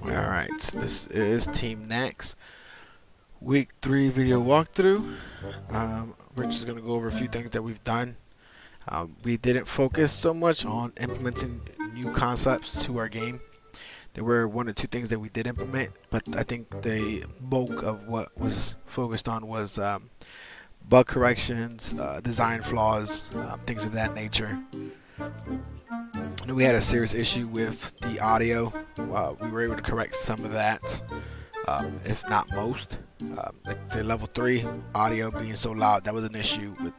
Alright, this is Team Knack's Week 3 video walkthrough. We're just going to go over a few things that we've done. We didn't focus so much on implementing new concepts to our game. There were one or two things that we did implement, but I think the bulk of what was focused on was bug corrections, design flaws, things of that nature. We had a serious issue with the audio. We were able to correct some of that, if not most. Like the level 3 audio being so loud, that was an issue with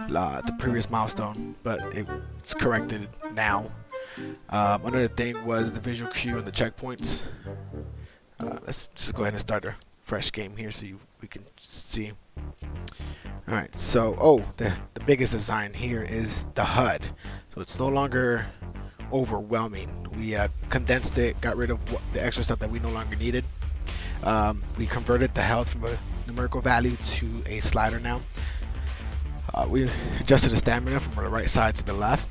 the previous milestone, but it's corrected now. Another thing was the visual cue and the checkpoints. Let's just go ahead and start a fresh game here so we can see. Alright, so the biggest design here is the HUD. So it's no longer overwhelming. We condensed it, got rid of the extra stuff that we no longer needed. We converted the health from a numerical value to a slider now. We adjusted the stamina from the right side to the left.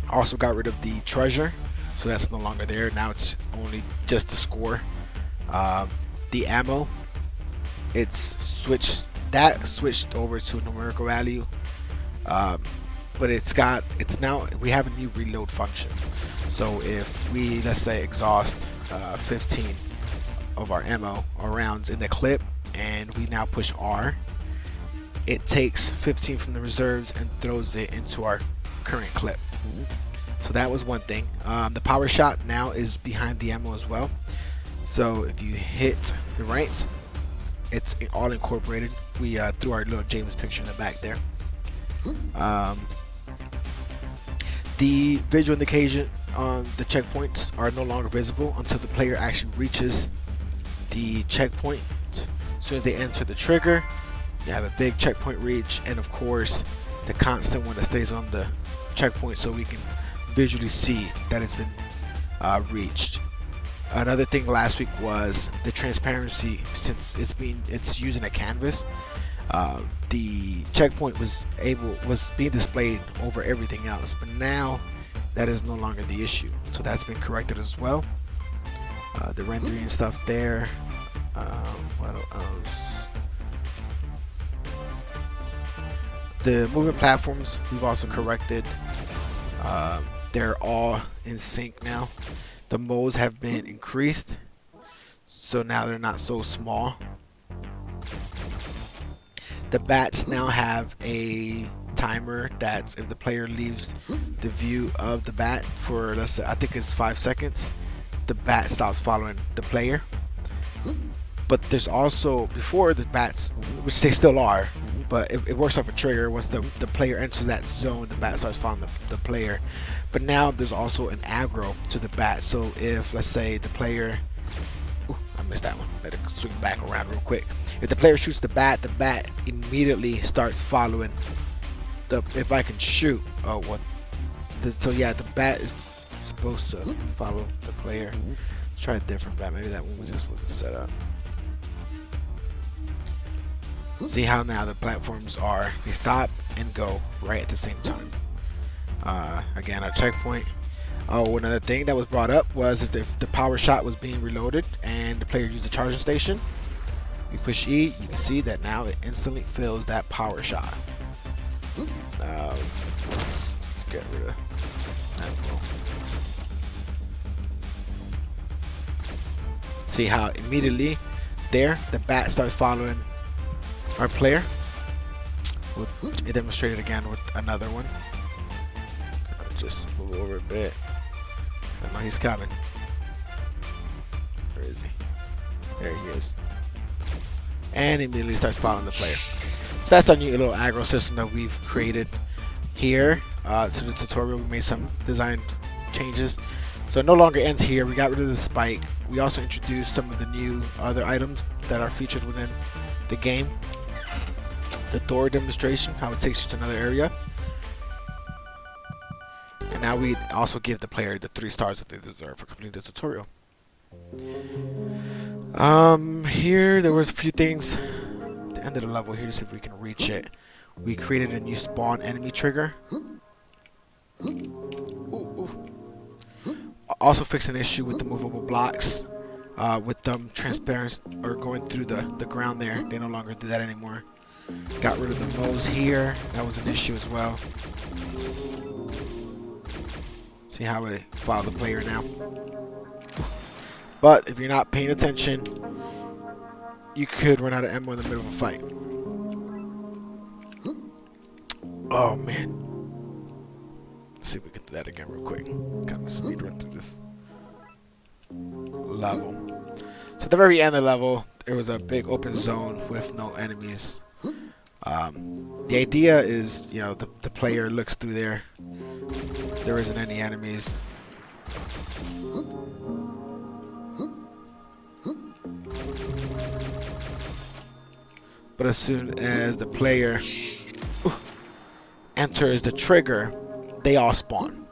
Also got rid of the treasure, so that's no longer there. Now it's only just the score. The ammo, it's switched over to a numerical value, but it's now we have a new reload function. So if we, let's say, exhaust 15 of our ammo or rounds in the clip and we now push R, it takes 15 from the reserves and throws it into our current clip. So that was one thing. The power shot now is behind the ammo as well, so if you hit the right, it's all incorporated. We threw our little James picture in the back there. The visual indication on the checkpoints are no longer visible until the player actually reaches the checkpoint. As soon as they enter the trigger, you have a big checkpoint reach, and of course the constant one that stays on the checkpoint, so we can visually see that it's been reached. Another thing last week was the transparency. Since it's using a canvas, the checkpoint was being displayed over everything else, but now that is no longer the issue. So that's been corrected as well. The rendering stuff there. What else? The movement platforms we've also corrected. They're all in sync now. The modes have been increased, so now they're not so small. The bats now have a timer that if the player leaves the view of the bat for, let's say, I think it's 5 seconds, the bat stops following the player. But there's also, before the bats, which they still are, but it works off a trigger. Once the player enters that zone, the bat starts following the player. But now there's also an aggro to the bat. So if, let's say, the player, I missed that one. Let it swing back around real quick. If the player shoots the bat immediately starts following if I can shoot. So yeah, the bat is supposed to follow the player. Let's try a different bat. Maybe that one just wasn't set up. See how now the platforms they stop and go right at the same time. Again, our checkpoint. Another thing that was brought up was if the power shot was being reloaded and the player used the charging station, we push E, you can see that now it instantly fills that power shot. Let's get rid of that. See how immediately there the bat starts following our player. We'll demonstrate it again with another one. Just move over a bit. I know he's coming. Where is he? There he is. And immediately starts following the player. So that's our new little aggro system that we've created here. To the tutorial, we made some design changes. So it no longer ends here. We got rid of the spike. We also introduced some of the new other items that are featured within the game. The door demonstration, how it takes you to another area. And now we also give the player the 3 stars that they deserve for completing the tutorial. Here there was a few things. At the end of the level here, to see if we can reach it. We created a new spawn enemy trigger. Also fixed an issue with the movable blocks. with them transparent or going through the ground there. They no longer do that anymore. Got rid of the mows here. That was an issue as well. See how they follow the player now. But if you're not paying attention, you could run out of ammo in the middle of a fight. Oh man. Let's see if we can do that again real quick. Kind of speed run through this level. So at the very end of the level, there was a big open zone with no enemies. The idea is, you know, the player looks through there. There isn't any enemies. But as soon as the player enters the trigger, they all spawn.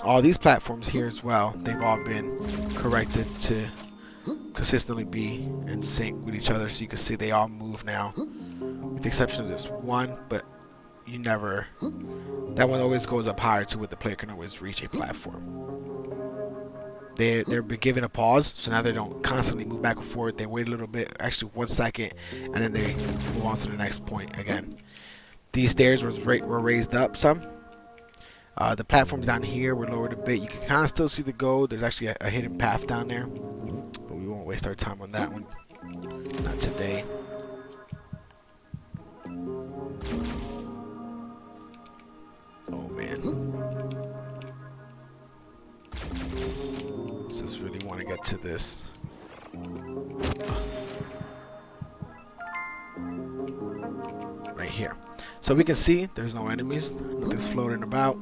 All these platforms here as well, they've all been corrected to consistently be in sync with each other, so you can see they all move now, with the exception of this one. But you never, that one always goes up higher to where the player can always reach a platform. They're been given a pause, so now they don't constantly move back and forth. They wait a little bit, actually 1 second, and then they move on to the next point again. These stairs were raised up some. The platforms down here were lowered a bit. You can kind of still see the gold. There's actually a hidden path down there, but we won't waste our time on that one. Not today. Oh man. Just really want to get to this. Right here. So we can see there's no enemies. Nothing's floating about.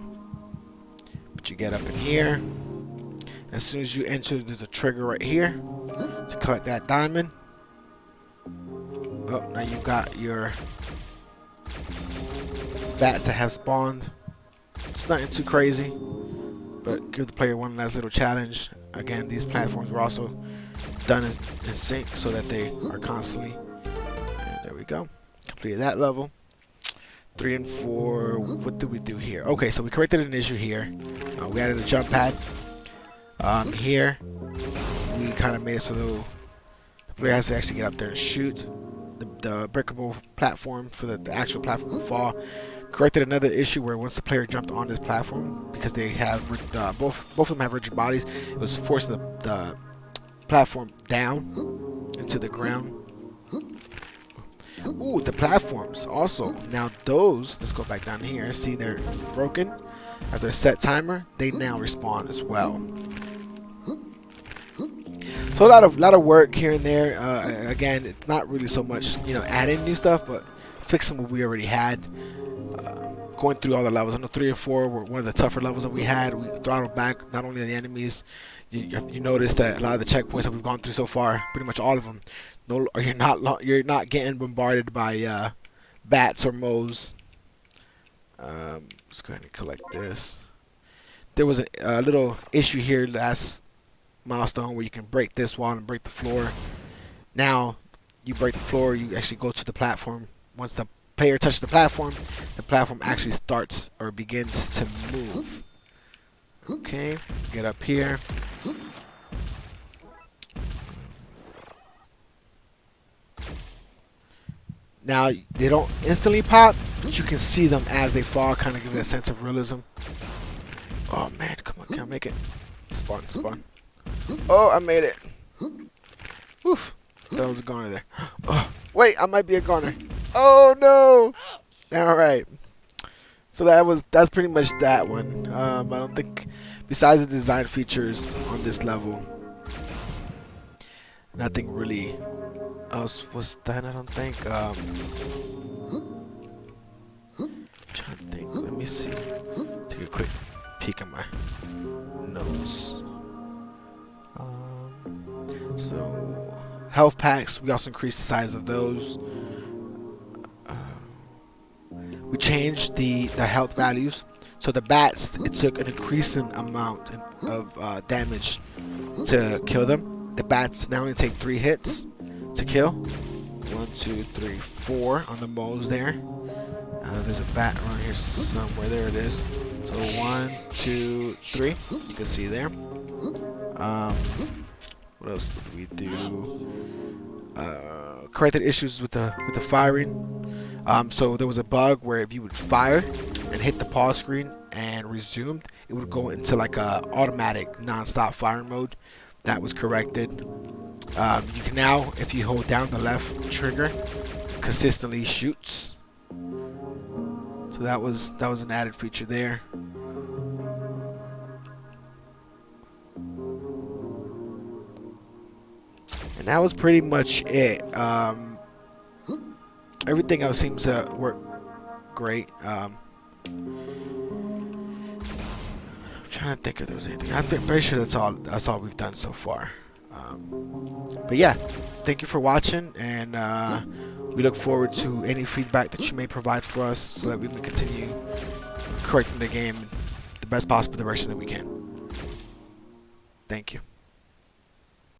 But you get up in here. As soon as you enter, there's a trigger right here to collect that diamond. Oh, now you've got your bats that have spawned. It's nothing too crazy, but give the player one last little challenge. Again, these platforms were also done in sync so that they are constantly. And there we go. Completed that level. 3 and 4. What did we do here? Okay, so we corrected an issue here. We added a jump pad. Here, we kind of made it so the player has to actually get up there and shoot. The breakable platform for the actual platform to fall. Corrected another issue where once the player jumped on this platform, because they have both of them have rigid bodies, it was forcing the platform down into the ground. Ooh, the platforms also. Now those, let's go back down here. See, they're broken. After a set timer, they now respawn as well. So a lot of work here and there. Again, it's not really so much, you know, adding new stuff, but fixing what we already had. Going through all the levels. I know 3 and 4 were one of the tougher levels that we had. We throttled back not only the enemies. You notice that a lot of the checkpoints that we've gone through so far, pretty much all of them, you're not getting bombarded by bats or mows. Let's go ahead and collect this. There was a little issue here last milestone where you can break this wall and break the floor. Now you break the floor, you actually go to the platform. Once the player touches the platform actually starts or begins to move. Okay, get up here. Now they don't instantly pop, but you can see them as they fall, kind of give that sense of realism. Oh man, come on, can I make it? Spawn. Oh, I made it. Oof, that was a goner there. Oh, wait, I might be a goner. Oh no! All right. So that's pretty much that one. I don't think, besides the design features on this level, nothing really else was done. I don't think. Trying to think. Let me see. Take a quick peek at my notes. So health packs. We also increased the size of those. We changed the health values. So the bats, it took an increasing amount of damage to kill them. The bats now only take 3 hits to kill. 1, 2, 3, 4 on the moles there. There's a bat around here somewhere. There it is. So 1, 2, 3. You can see there. What else did we do? Corrected issues with the firing. So there was a bug where if you would fire and hit the pause screen and resumed, it would go into like a automatic non-stop firing mode. That was corrected. You can now, if you hold down the left trigger, consistently shoots. So that was an added feature there. And that was pretty much it. Everything else seems to work great. I'm trying to think if there was anything. I'm pretty sure that's all we've done so far. But yeah, thank you for watching, and we look forward to any feedback that you may provide for us so that we can continue correcting the game in the best possible direction that we can. Thank you.